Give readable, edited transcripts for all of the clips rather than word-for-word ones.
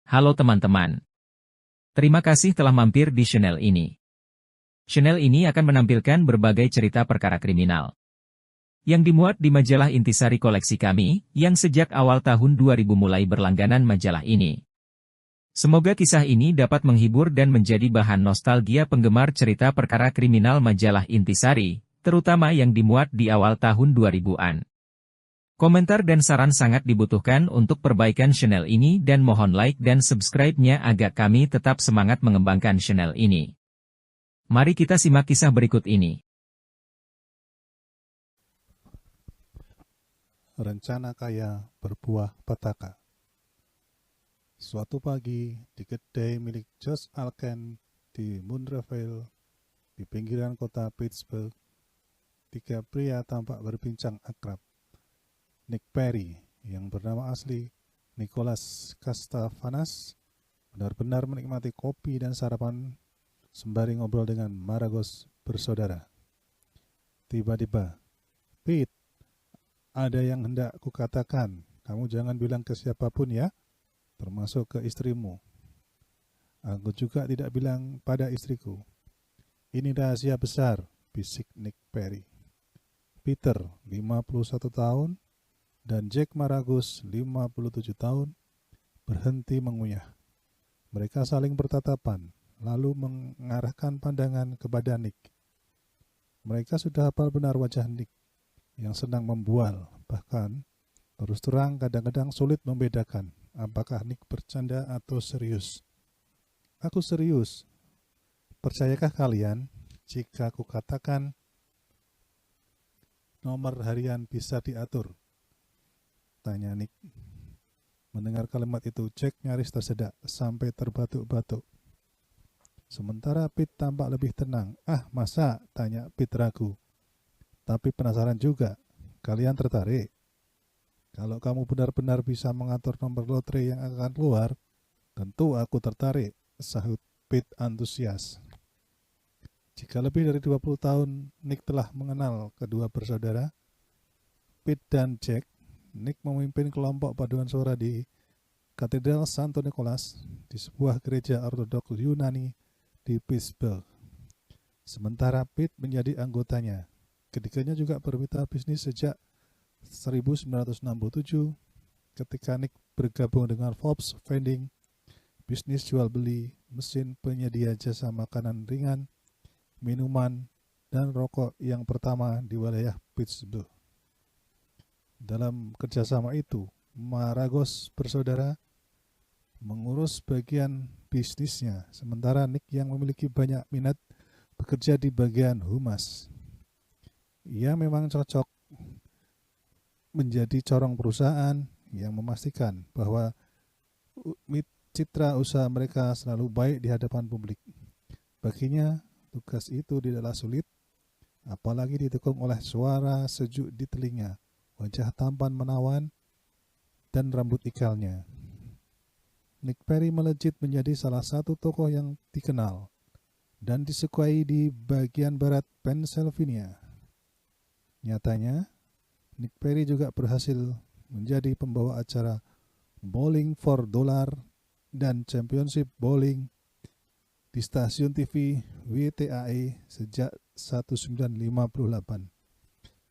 Halo teman-teman. Terima kasih telah mampir di channel ini. Channel ini akan menampilkan berbagai cerita perkara kriminal yang dimuat di majalah Intisari koleksi kami, yang sejak awal tahun 2000 mulai berlangganan majalah ini. Semoga kisah ini dapat menghibur dan menjadi bahan nostalgia penggemar cerita perkara kriminal majalah Intisari, terutama yang dimuat di awal tahun 2000-an. Komentar dan saran sangat dibutuhkan untuk perbaikan channel ini dan mohon like dan subscribe-nya agar kami tetap semangat mengembangkan channel ini. Mari kita simak kisah berikut ini. Rencana kaya berbuah petaka. Suatu pagi, di kedai milik Josh Alken di Monroeville, di pinggiran kota Pittsburgh, tiga pria tampak berbincang akrab. Nick Perry, yang bernama asli Nicholas Kastafanas, benar-benar menikmati kopi dan sarapan sembari ngobrol dengan Maragos bersaudara. Tiba-tiba, "Pete, ada yang hendak kukatakan. Kamu jangan bilang ke siapapun ya, termasuk ke istrimu." "Aku juga tidak bilang pada istriku. Ini rahasia besar," bisik Nick Perry. Peter, 51 tahun, dan Jack Maragos, 57 tahun, berhenti mengunyah. Mereka saling bertatapan, lalu mengarahkan pandangan kepada Nick. Mereka sudah hafal benar wajah Nick, yang senang membual, bahkan terus terang kadang-kadang sulit membedakan apakah Nick bercanda atau serius. "Aku serius. Percayakah kalian jika aku katakan nomor harian bisa diatur?" tanya Nick. Mendengar kalimat itu, Jack nyaris tersedak sampai terbatuk-batuk. Sementara Pete tampak lebih tenang. "Ah, masa?" tanya Pete ragu. "Tapi penasaran juga. Kalian tertarik? Kalau kamu benar-benar bisa mengatur nomor lotre yang akan keluar, tentu aku tertarik," sahut Pete antusias. Jika lebih dari 20 tahun Nick telah mengenal kedua bersaudara, Pete dan Jack, Nick memimpin kelompok paduan suara di Katedral Santo Nicholas di sebuah gereja ortodoks Yunani di Pittsburgh. Sementara Pete menjadi anggotanya. Ketiganya juga bermitra bisnis sejak 1967 ketika Nick bergabung dengan Forbes Vending, bisnis jual beli mesin penyedia jasa makanan ringan, minuman, dan rokok yang pertama di wilayah Pittsburgh. Dalam kerjasama itu, Maragos bersaudara mengurus bagian bisnisnya, sementara Nick yang memiliki banyak minat bekerja di bagian humas. Ia memang cocok menjadi corong perusahaan yang memastikan bahwa citra usaha mereka selalu baik di hadapan publik. Baginya, tugas itu tidaklah sulit, apalagi didukung oleh suara sejuk di telinga, wajah tampan menawan, dan rambut ikalnya. Nick Perry melejit menjadi salah satu tokoh yang dikenal dan disukai di bagian barat Pennsylvania. Nyatanya, Nick Perry juga berhasil menjadi pembawa acara Bowling for Dollar dan Championship Bowling di stasiun TV WTAE sejak 1958.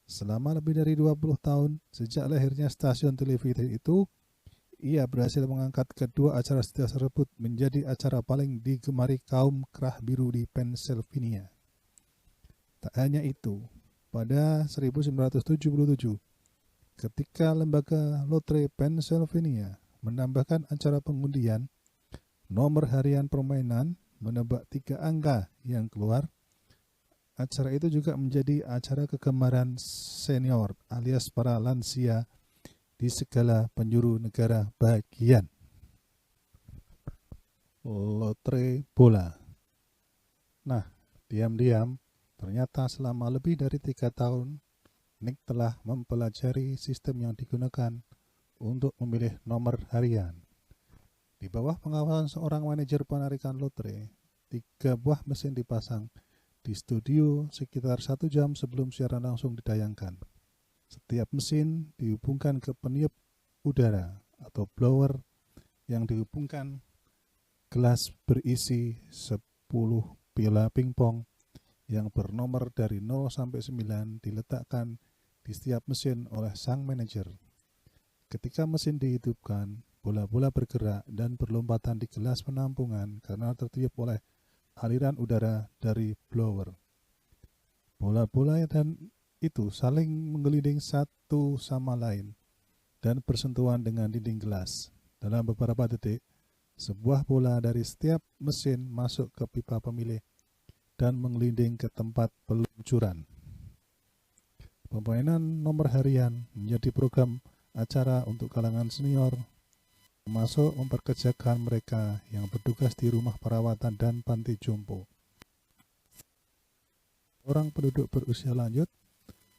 Selama lebih dari 20 tahun sejak lahirnya stasiun televisi itu, ia berhasil mengangkat kedua acara tersebut menjadi acara paling digemari kaum kerah biru di Pennsylvania. Tak hanya itu, pada 1977, ketika lembaga lotre Pennsylvania menambahkan acara pengundian, nomor harian permainan menebak 3 angka yang keluar, acara itu juga menjadi acara kegemaran senior alias para lansia di segala penjuru negara bagian. Lotre bola. Nah, diam-diam, ternyata selama lebih dari 3 tahun, Nick telah mempelajari sistem yang digunakan untuk memilih nomor harian. Di bawah pengawasan seorang manajer penarikan lotre, 3 buah mesin dipasang di studio sekitar 1 jam sebelum siaran langsung ditayangkan. Setiap mesin dihubungkan ke peniup udara atau blower yang dihubungkan gelas berisi 10 pila pingpong yang bernomor dari 0 sampai 9 diletakkan di setiap mesin oleh sang manajer. Ketika mesin dihidupkan, bola-bola bergerak dan berlompatan di gelas penampungan karena tertiup oleh aliran udara dari blower. Bola-bola dan itu saling menggelinding satu sama lain dan bersentuhan dengan dinding gelas. Dalam beberapa detik, sebuah bola dari setiap mesin masuk ke pipa pemilih dan menggelinding ke tempat peluncuran. Pemainan nomor harian menjadi program acara untuk kalangan senior, termasuk memperkerjakan mereka yang bertugas di rumah perawatan dan panti jompo. Orang penduduk berusia lanjut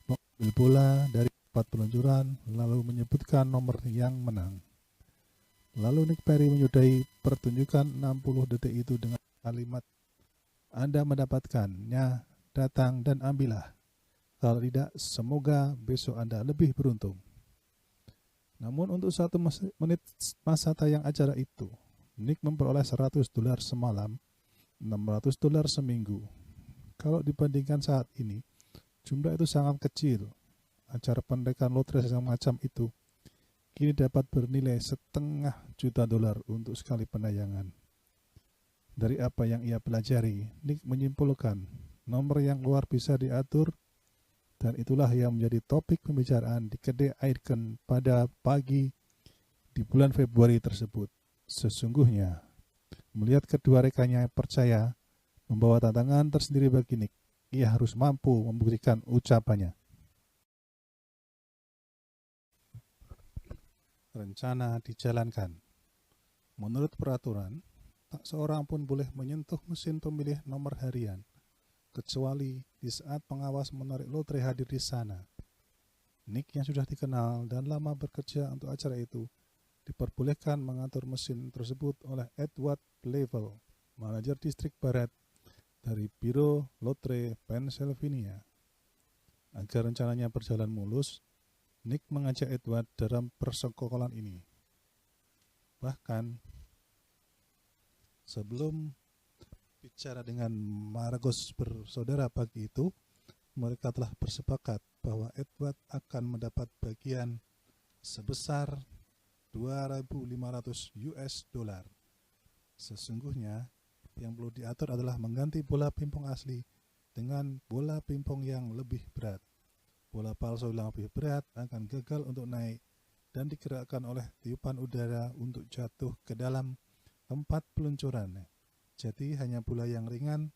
mengambil bola dari tempat peluncuran lalu menyebutkan nomor yang menang. Lalu Nick Perry menyudahi pertunjukan 60 detik itu dengan kalimat, "Anda mendapatkannya, datang dan ambillah. Kalau tidak, semoga besok Anda lebih beruntung." Namun untuk 1 menit masa tayang acara itu, Nick memperoleh $100 semalam, $600 seminggu. Kalau dibandingkan saat ini, jumlah itu sangat kecil. Acara pendekan lotre semacam itu kini dapat bernilai $500 juta untuk sekali penayangan. Dari apa yang ia pelajari, Nick menyimpulkan nomor yang keluar bisa diatur, dan itulah yang menjadi topik pembicaraan di kedai Ayrton pada pagi di bulan Februari tersebut. Sesungguhnya, melihat kedua rekannya percaya membawa tantangan tersendiri bagi Nick, ia harus mampu membuktikan ucapannya. Rencana dijalankan. Menurut peraturan, tak seorang pun boleh menyentuh mesin pemilih nomor harian, kecuali di saat pengawas menarik lotre hadir di sana. Nick yang sudah dikenal dan lama bekerja untuk acara itu, diperbolehkan mengatur mesin tersebut oleh Edward Level, manajer distrik barat dari Biro Lotre Pennsylvania. Agar rencananya berjalan mulus, Nick mengajak Edward dalam persekongkolan ini. Bahkan, sebelum bicara dengan Maragos bersaudara pagi itu, mereka telah bersepakat bahwa Edward akan mendapat bagian sebesar $2.500. Sesungguhnya, yang perlu diatur adalah mengganti bola pingpong asli dengan bola pingpong yang lebih berat. Bola palsu yang lebih berat akan gagal untuk naik dan digerakkan oleh tiupan udara untuk jatuh ke dalam tempat peluncuran. Jadi hanya bola yang ringan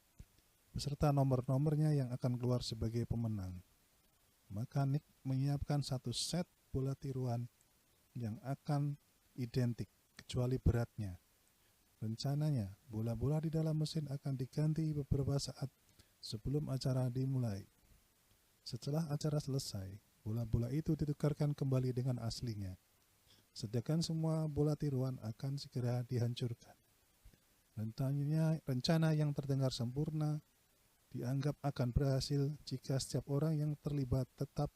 beserta nomor-nomornya yang akan keluar sebagai pemenang. Maka Nick menyiapkan 1 set bola tiruan yang akan identik kecuali beratnya. Rencananya, bola-bola di dalam mesin akan diganti beberapa saat sebelum acara dimulai. Setelah acara selesai, bola-bola itu ditukarkan kembali dengan aslinya. Sedangkan semua bola tiruan akan segera dihancurkan. Rencana yang terdengar sempurna dianggap akan berhasil jika setiap orang yang terlibat tetap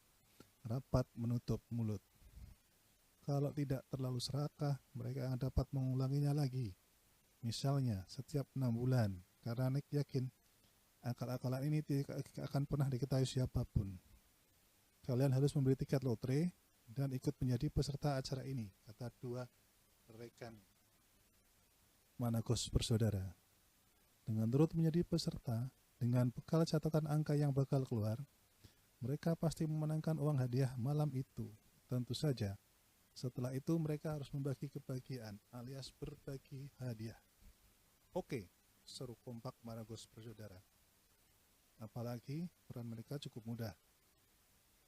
rapat menutup mulut. Kalau tidak terlalu serakah, mereka akan dapat mengulanginya lagi. Misalnya setiap 6 bulan, karena Nick yakin akal-akalan ini tidak akan pernah diketahui siapapun. Kalian harus membeli tiket lotre dan ikut menjadi peserta acara ini, kata dua rekan Maragos bersaudara. Dengan turut menjadi peserta, dengan bekal catatan angka yang bakal keluar, mereka pasti memenangkan uang hadiah malam itu. Tentu saja, setelah itu mereka harus membagi kebahagiaan alias berbagi hadiah. Oke, seru kompak Maragos bersaudara. Apalagi peran mereka cukup mudah.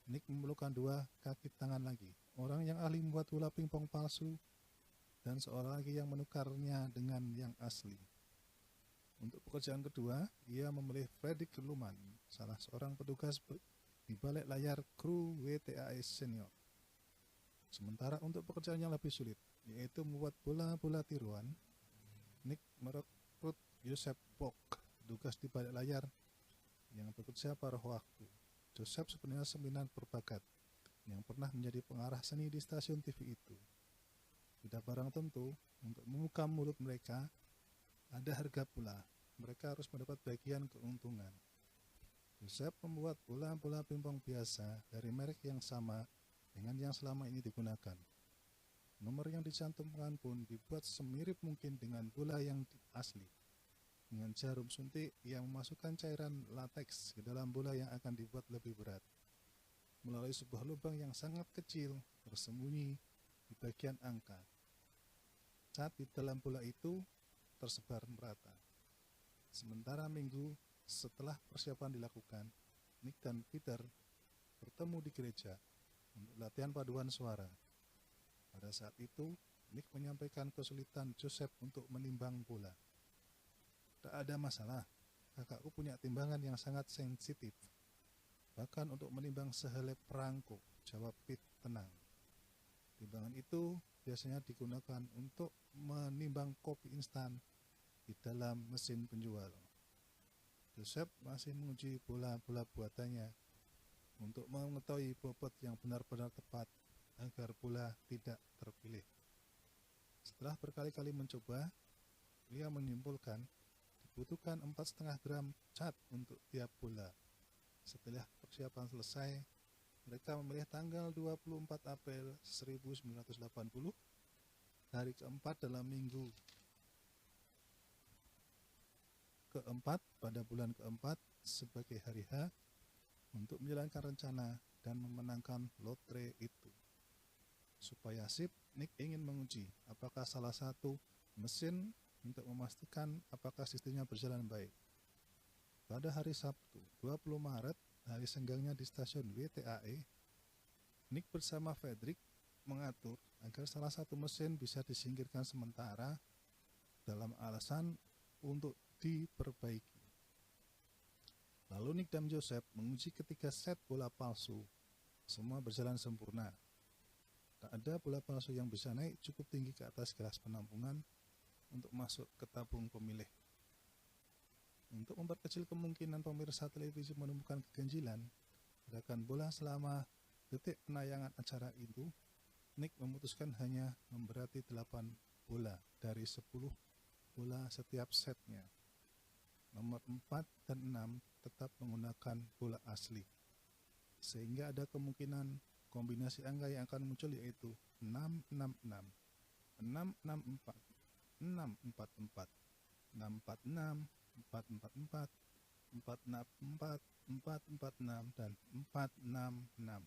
Nick memerlukan 2 kaki tangan lagi, orang yang ahli membuat bola pingpong palsu, dan seorang lagi yang menukarnya dengan yang asli. Untuk pekerjaan kedua, ia memilih Fredrik Luman, salah seorang petugas di balik layar kru WTAS senior. Sementara untuk pekerjaan yang lebih sulit, yaitu membuat bola-bola tiruan, Nick merekrut Joseph Bock, petugas di balik layar yang bekerja paruh waktu. Joseph sebenarnya seminar berbakat yang pernah menjadi pengarah seni di stasiun TV itu. Sudah barang tentu untuk membuka mulut mereka, ada harga pula. Mereka harus mendapat bagian keuntungan. Joseph membuat bola-bola pingpong biasa dari merek yang sama dengan yang selama ini digunakan. Nomor yang dicantumkan pun dibuat semirip mungkin dengan bola yang asli. Dengan jarum suntik yang memasukkan cairan lateks ke dalam bola yang akan dibuat lebih berat. Melalui sebuah lubang yang sangat kecil tersembunyi di bagian angka. Cat di dalam bola itu tersebar merata. Sementara minggu setelah persiapan dilakukan, Nick dan Peter bertemu di gereja untuk latihan paduan suara. Pada saat itu, Nick menyampaikan kesulitan Joseph untuk menimbang bola. Tak ada masalah, kakakku punya timbangan yang sangat sensitif. Bahkan untuk menimbang sehelai perangko, jawab Pete tenang. Timbangan itu biasanya digunakan untuk menimbang kopi instan di dalam mesin penjual. Joseph masih menguji bola-bola buatannya untuk mengetahui bobot yang benar-benar tepat agar bola tidak terpilih. Setelah berkali-kali mencoba, dia menyimpulkan dibutuhkan 4,5 gram cat untuk tiap bola. Setelah persiapan selesai, mereka memilih tanggal 24 April 1980, hari keempat dalam minggu keempat pada bulan keempat sebagai hari H untuk menjalankan rencana dan memenangkan lotre itu. Supaya sip, Nick ingin menguji apakah salah satu mesin untuk memastikan apakah sistemnya berjalan baik. Pada hari Sabtu, 20 Maret, hari senggangnya di stasiun WTAE, Nick bersama Frederick mengatur agar salah satu mesin bisa disingkirkan sementara dalam alasan untuk diperbaiki. Lalu Nick dan Joseph menguji ketiga set bola palsu. Semua berjalan sempurna. Tak ada bola palsu yang bisa naik cukup tinggi ke atas gelas penampungan untuk masuk ke tabung pemilih. Untuk memperkecil kemungkinan pemirsa televisi menemukan keganjilan gerakan bola selama detik penayangan acara itu, Nick memutuskan hanya memberati 8 bola dari 10 bola setiap setnya. Nomor 4 dan 6 tetap menggunakan bola asli. Sehingga ada kemungkinan kombinasi angka yang akan muncul yaitu 666, 664, 644, 646, 444, 464, 446, dan 466.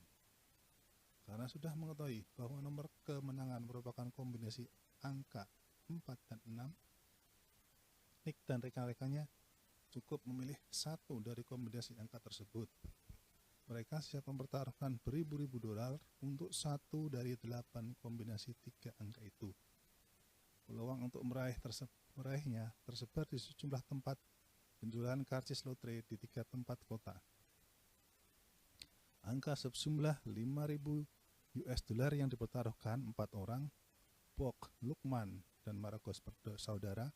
Karena sudah mengetahui bahwa nomor kemenangan merupakan kombinasi angka 4 dan 6, Nick dan rekan-rekannya cukup memilih satu dari kombinasi angka tersebut. Mereka siap mempertaruhkan beribu-ribu dolar untuk satu dari 8 kombinasi 3 angka itu. Peluang untuk meraihnya tersebar di sejumlah tempat penjualan karcis lotre di 3 tempat kota. Angka sejumlah 5.000 US dollar yang dipertaruhkan 4 orang, Bok, Lukman, dan Marcos saudara.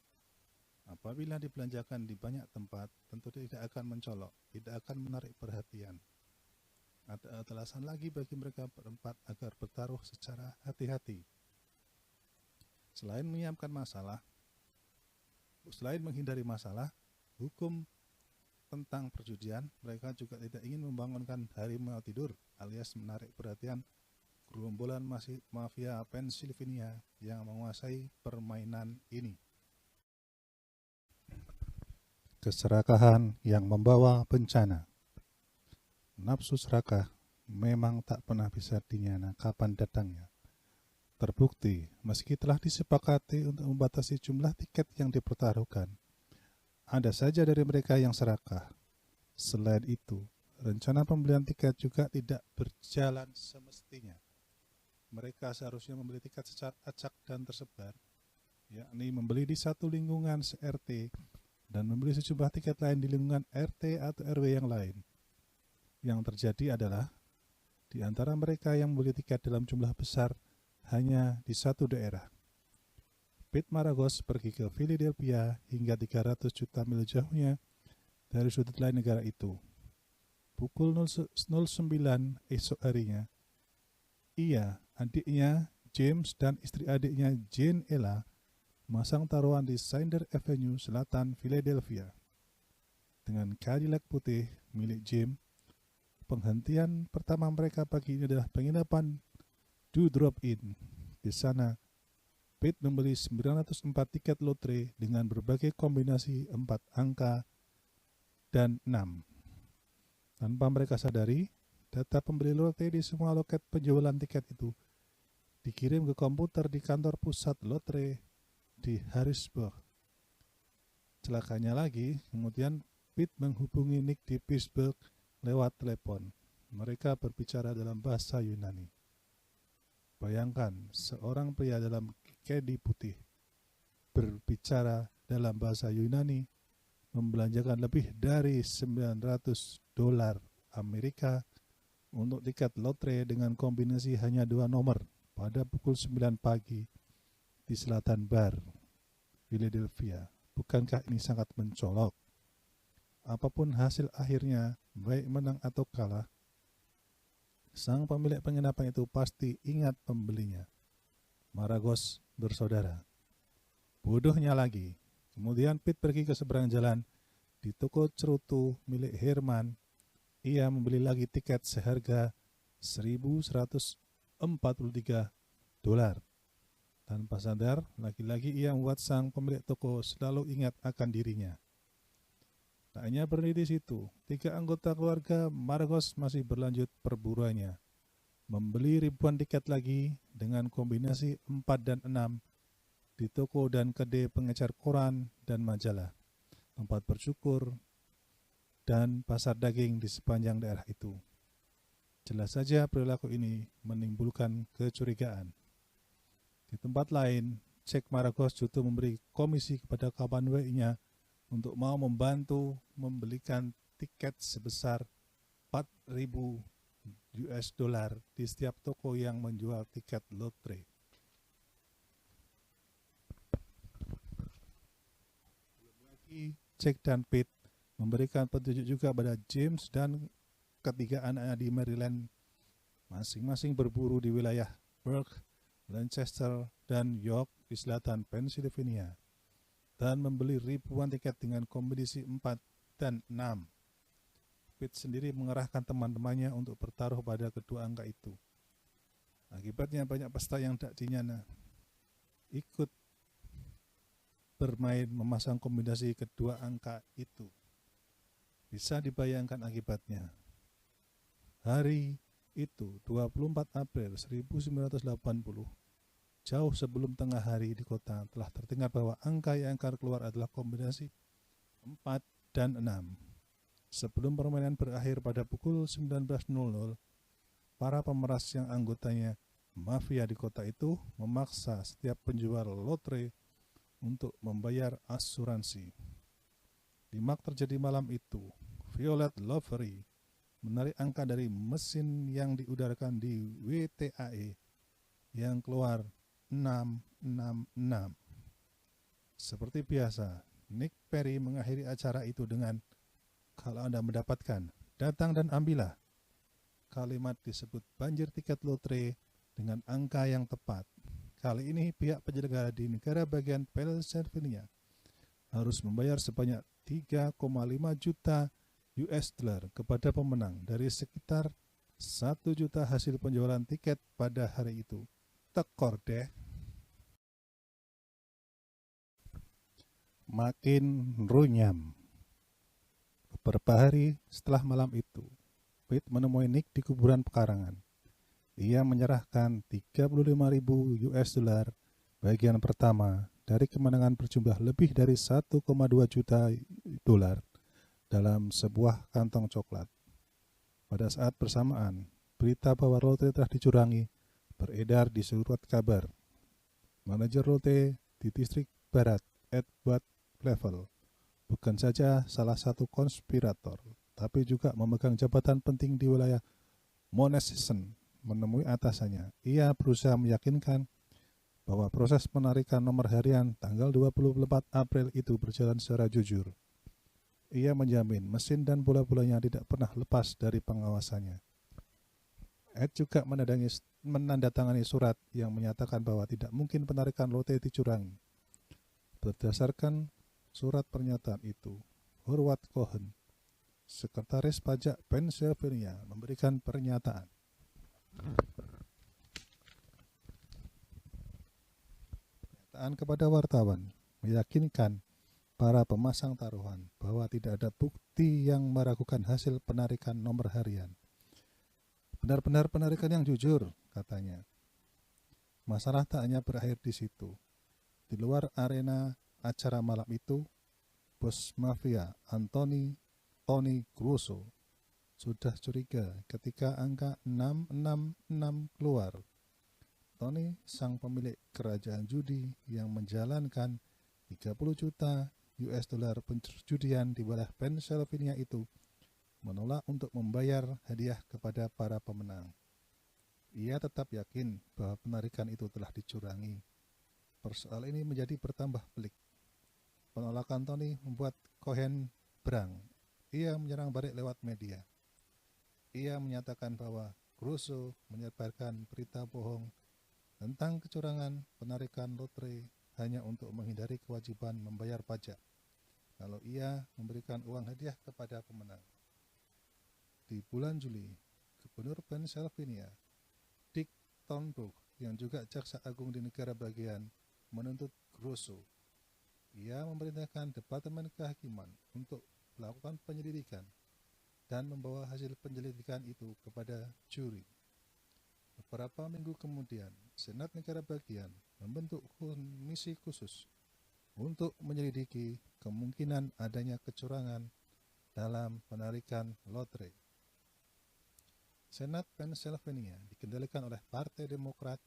Apabila dibelanjakan di banyak tempat, tentu tidak akan mencolok, tidak akan menarik perhatian. Ada alasan lagi bagi mereka berempat agar bertaruh secara hati-hati. Selain menghindari masalah, hukum tentang perjudian, mereka juga tidak ingin membangunkan harimau tidur alias menarik perhatian gerombolan mafia Pennsylvania yang menguasai permainan ini. Keserakahan yang membawa bencana. Nafsu serakah memang tak pernah bisa dinyana kapan datangnya. Terbukti, meski telah disepakati untuk membatasi jumlah tiket yang dipertaruhkan, ada saja dari mereka yang serakah. Selain itu, rencana pembelian tiket juga tidak berjalan semestinya. Mereka seharusnya membeli tiket secara acak dan tersebar, yakni membeli di satu lingkungan RT dan membeli sejumlah tiket lain di lingkungan RT atau RW yang lain. Yang terjadi adalah, di antara mereka yang membeli tiket dalam jumlah besar hanya di satu daerah. Pete Maragos pergi ke Philadelphia hingga 300 juta mil jauhnya dari sudut lain negara itu. Pukul 09 esok harinya, ia, adiknya James dan istri adiknya Jane Ella memasang taruhan di Cinder Avenue, selatan Philadelphia. Dengan Cadillac putih milik Jim, penghentian pertama mereka pagi ini adalah penginapan Do Drop In. Di sana, Pete membeli 904 tiket lotre dengan berbagai kombinasi 4 angka dan 6. Tanpa mereka sadari, data pembeli lotre di semua loket penjualan tiket itu dikirim ke komputer di kantor pusat lotre di Harrisburg. Celakanya lagi, kemudian Pete menghubungi Nick di Pittsburgh lewat telepon. Mereka berbicara dalam bahasa Yunani. Bayangkan, seorang pria dalam kedi putih berbicara dalam bahasa Yunani, membelanjakan lebih dari $900 Amerika untuk tiket lotre dengan kombinasi hanya 2 nomor pada pukul 9 pagi di selatan bar Philadelphia. Bukankah ini sangat mencolok? Apapun hasil akhirnya, baik menang atau kalah, sang pemilik penginapan itu pasti ingat pembelinya. Maragos bersaudara. Bodohnya lagi, kemudian Pete pergi ke seberang jalan. Di toko cerutu milik Herman, ia membeli lagi tiket seharga $1.143. Tanpa sadar, lagi-lagi ia membuat sang pemilik toko selalu ingat akan dirinya. Tak hanya berhenti di situ, 3 anggota keluarga Maragos masih berlanjut perburuannya, membeli ribuan tiket lagi dengan kombinasi 4 dan 6 di toko dan kedai pengecar koran dan majalah, tempat bercukur, dan pasar daging di sepanjang daerah itu. Jelas saja perilaku ini menimbulkan kecurigaan. Di tempat lain, Jack Maragos justru memberi komisi kepada kawan WI-nya untuk mau membantu membelikan tiket sebesar $4.000 di setiap toko yang menjual tiket lotre. Jack dan Pete memberikan petunjuk juga pada James dan ketiga anaknya di Maryland, masing-masing berburu di wilayah Burke, Lancaster, dan York di selatan Pennsylvania, dan membeli ribuan tiket dengan kombinasi 4 dan 6. Pete sendiri mengerahkan teman-temannya untuk bertaruh pada kedua angka itu. Akibatnya banyak peserta yang tak dinyana ikut bermain memasang kombinasi kedua angka itu. Bisa dibayangkan akibatnya. Hari itu, 24 April 1980, jauh sebelum tengah hari di kota, telah terdengar bahwa angka yang akan keluar adalah kombinasi 4 dan 6. Sebelum permainan berakhir pada pukul 19.00, para pemeras yang anggotanya mafia di kota itu memaksa setiap penjual lotre untuk membayar asuransi. Limak terjadi malam itu. Violet Lovery menarik angka dari mesin yang diudarakan di WTAE yang keluar 666. Seperti biasa, Nick Perry mengakhiri acara itu dengan, "Kalau Anda mendapatkan, datang dan ambillah." Kalimat disebut banjir tiket lotre dengan angka yang tepat. Kali ini pihak penyelenggara di negara bagian Pennsylvania harus membayar sebanyak $3,5 juta kepada pemenang dari sekitar 1 juta hasil penjualan tiket pada hari itu. Tekor deh. Makin runyam. Beberapa hari setelah malam itu, Pete menemui Nick di kuburan pekarangan. Ia menyerahkan $35.000 bagian pertama dari kemenangan berjumlah lebih dari $1,2 juta dalam sebuah kantong coklat. Pada saat bersamaan, berita bahwa lotre telah dicurangi beredar di surat kabar. Manajer lotre di distrik barat, Edward Flavel, bukan saja salah satu konspirator, tapi juga memegang jabatan penting di wilayah Monessen. Menemui atasannya, ia berusaha meyakinkan bahwa proses penarikan nomor harian tanggal 24 April itu berjalan secara jujur. Ia menjamin mesin dan bola-bolanya tidak pernah lepas dari pengawasannya. Ed juga menandatangani surat yang menyatakan bahwa tidak mungkin penarikan lotre dicurangi. Berdasarkan surat pernyataan itu, Howard Cohen, Sekretaris Pajak Pennsylvania, memberikan pernyataan. Pernyataan kepada wartawan meyakinkan para pemasang taruhan bahwa tidak ada bukti yang meragukan hasil penarikan nomor harian. Benar-benar penarikan yang jujur, katanya. Masalah tak hanya berakhir di situ. Di luar arena acara malam itu, bos mafia Tony Grosso sudah curiga ketika angka 666 keluar. Tony, sang pemilik kerajaan judi yang menjalankan 30 juta US dollar perjudian di wilayah Pennsylvania itu, menolak untuk membayar hadiah kepada para pemenang. Ia tetap yakin bahwa penarikan itu telah dicurangi. Persoalan ini menjadi bertambah pelik. Penolakan Tony membuat Cohen berang. Ia menyerang balik lewat media. Ia menyatakan bahwa Grosso menyebarkan berita bohong tentang kecurangan penarikan lotre hanya untuk menghindari kewajiban membayar pajak kalau ia memberikan uang hadiah kepada pemenang. Di bulan Juli, Gubernur Pennsylvania, Dick Thornburg, yang juga jaksa agung di negara bagian, menuntut Grosso. Ia memerintahkan Departemen Kehakiman untuk melakukan penyelidikan dan membawa hasil penyelidikan itu kepada juri. Beberapa minggu kemudian, Senat Negara Bagian membentuk komisi khusus untuk menyelidiki kemungkinan adanya kecurangan dalam penarikan lotre. Senat Pennsylvania dikendalikan oleh Partai Demokrat,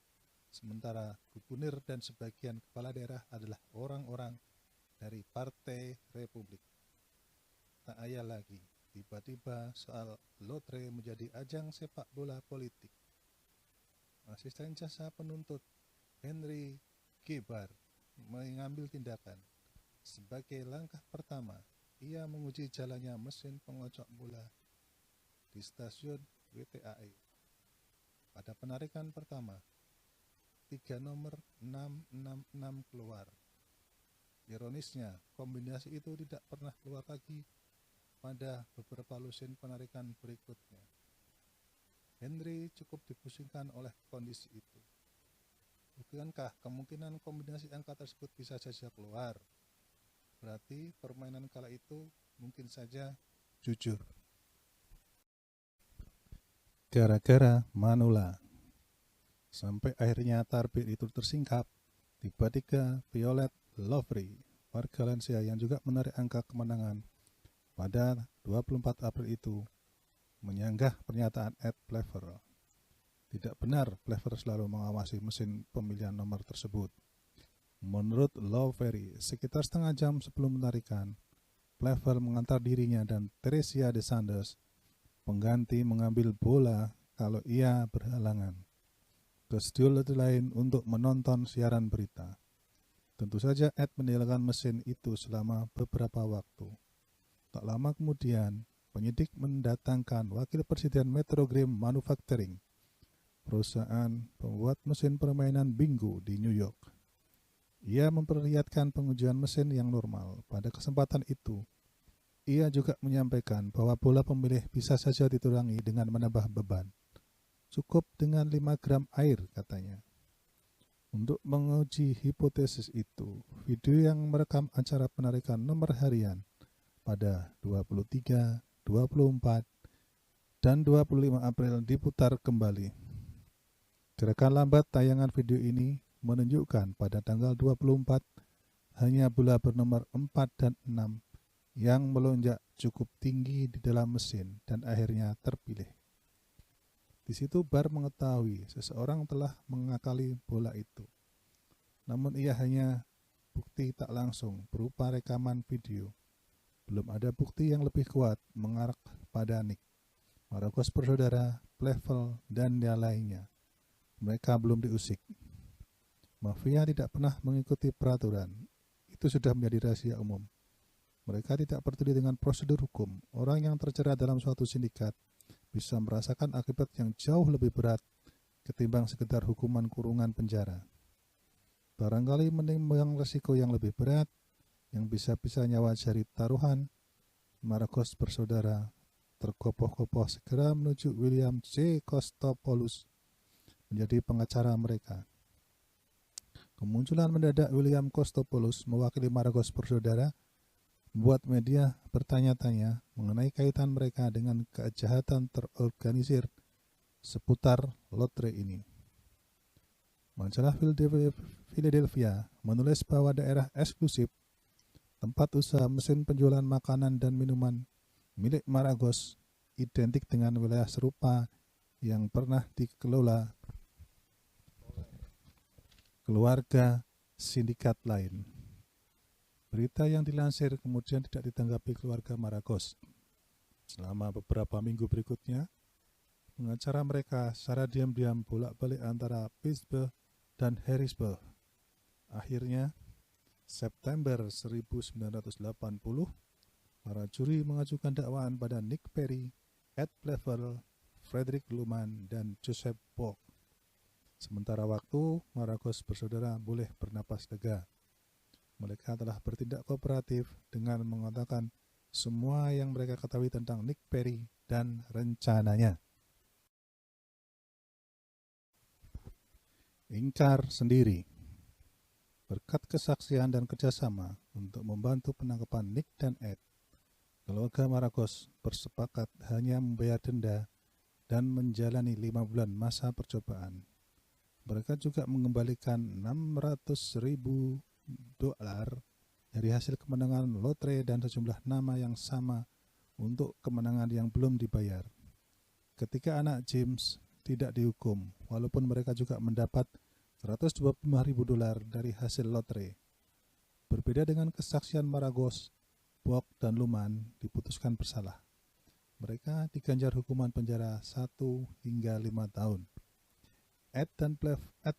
sementara gubernur dan sebagian kepala daerah adalah orang-orang dari Partai Republik. Tak ayal lagi, tiba-tiba soal lotre menjadi ajang sepak bola politik. Asisten jasa penuntut Henry Gebar mengambil tindakan. Sebagai langkah pertama, ia menguji jalannya mesin pengocok bola di stasiun WTAE. Pada penarikan pertama, 3 nomor 666 keluar. Ironisnya, kombinasi itu tidak pernah keluar lagi pada beberapa lusin penarikan berikutnya. Henry cukup dipusingkan oleh kondisi itu. Bukankah kemungkinan kombinasi angka tersebut bisa saja keluar? Berarti permainan kala itu mungkin saja jujur. Gara-gara manula. Sampai akhirnya tarbit itu tersingkap, tiba-tiba Violet Lovery, warga lansia yang juga menarik angka kemenangan pada 24 April itu, menyanggah pernyataan Ed Pfeffer. Tidak benar Pfeffer selalu mengawasi mesin pemilihan nomor tersebut. Menurut Lovery, sekitar setengah jam sebelum penarikan, Pfeffer mengantar dirinya dan Theresia DeSantis, pengganti, mengambil bola kalau ia berhalangan, ke studio lain untuk menonton siaran berita. Tentu saja Ed meninggalkan mesin itu selama beberapa waktu. Tak lama kemudian, penyidik mendatangkan wakil presiden Metrogram Manufacturing, perusahaan pembuat mesin permainan bingo di New York. Ia memperlihatkan pengujian mesin yang normal. Pada kesempatan itu, ia juga menyampaikan bahwa bola pemilih bisa saja diturangi dengan menambah beban. Cukup dengan 5 gram air, katanya. Untuk menguji hipotesis itu, video yang merekam acara penarikan nomor harian pada 23, 24, dan 25 April diputar kembali. Gerakan lambat tayangan video ini menunjukkan pada tanggal 24 hanya bola bernomor 4 dan 6 yang melonjak cukup tinggi di dalam mesin dan akhirnya terpilih. Di situ Barr mengetahui seseorang telah mengakali bola itu. Namun ia hanya bukti tak langsung berupa rekaman video. Belum ada bukti yang lebih kuat mengarah pada Nick, Marcos bersaudara, Pfeffer, dan yang lainnya. Mereka belum diusik. Mafia tidak pernah mengikuti peraturan. Itu sudah menjadi rahasia umum. Mereka tidak peduli dengan prosedur hukum. Orang yang terjerat dalam suatu sindikat bisa merasakan akibat yang jauh lebih berat ketimbang sekedar hukuman kurungan penjara. barangkali menimbang resiko yang lebih berat, yang bisa-bisa nyawa jadi taruhan, Maragos bersaudara terkopoh-kopoh segera menuju William C. Kostopoulos menjadi pengacara mereka. Kemunculan mendadak William Kostopoulos mewakili Maragos bersaudara membuat media bertanya-tanya mengenai kaitan mereka dengan kejahatan terorganisir seputar lotre ini. Majalah Philadelphia menulis bahwa daerah eksklusif tempat usaha mesin penjualan makanan dan minuman milik Maragos identik dengan wilayah serupa yang pernah dikelola keluarga sindikat lain. Berita yang dilansir kemudian tidak ditanggapi keluarga Maragos. Selama beberapa minggu berikutnya, pengacara mereka secara diam-diam bolak-balik antara Pittsburgh dan Harrisburg. Akhirnya, September 1980, para juri mengajukan dakwaan pada Nick Perry, Ed Plevel, Frederick Luman, dan Joseph Bock. Sementara waktu, Maragos bersaudara boleh bernapas lega. Mereka telah bertindak kooperatif dengan mengatakan semua yang mereka ketahui tentang Nick Perry dan rencananya. Ingkar sendiri. Berkat kesaksian dan kerjasama untuk membantu penangkapan Nick dan Ed, keluarga Maragos bersepakat hanya membayar denda dan menjalani 5 bulan masa percobaan. Mereka juga mengembalikan $600.000 dari hasil kemenangan lotre dan sejumlah nama yang sama untuk kemenangan yang belum dibayar. Ketika anak James tidak dihukum, walaupun mereka juga mendapat $125.000 dari hasil lotre. Berbeda dengan kesaksian Maragos, Bock dan Luman diputuskan bersalah. Mereka diganjar hukuman penjara 1 hingga 5 tahun. Ed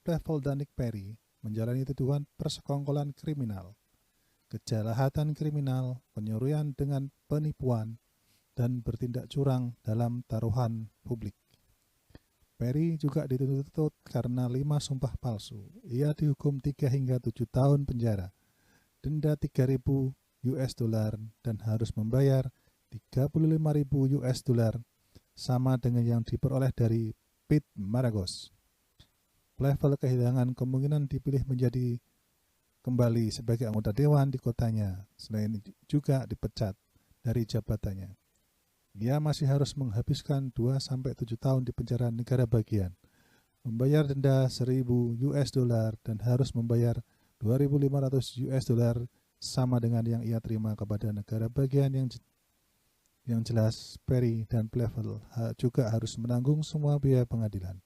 Plevel dan Nick Perry menjalani tuduhan persekongkolan kriminal, kejahatan kriminal, penyuruhan dengan penipuan, dan bertindak curang dalam taruhan publik. Perry juga dituntut karena 5 sumpah palsu. Ia dihukum 3 hingga 7 tahun penjara, denda $3.000 dan harus membayar $35.000 sama dengan yang diperoleh dari Pete Maragos. Plevel kehilangan kemungkinan dipilih menjadi kembali sebagai anggota dewan di kotanya, selain juga dipecat dari jabatannya. Dia masih harus menghabiskan 2-7 tahun di penjara negara bagian, membayar denda $1.000 dan harus membayar $2.500 sama dengan yang ia terima kepada negara bagian. Yang jelas, Perry dan Plevel juga harus menanggung semua biaya pengadilan.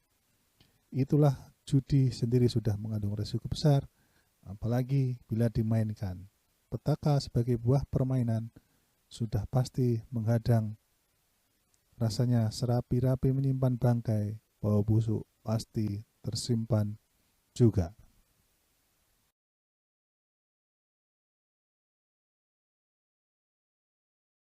Itulah, judi sendiri sudah mengandung risiko besar, apalagi bila dimainkan. Petaka sebagai buah permainan sudah pasti menghadang. Rasanya serapi-rapi menyimpan bangkai, bau busuk pasti tersimpan juga.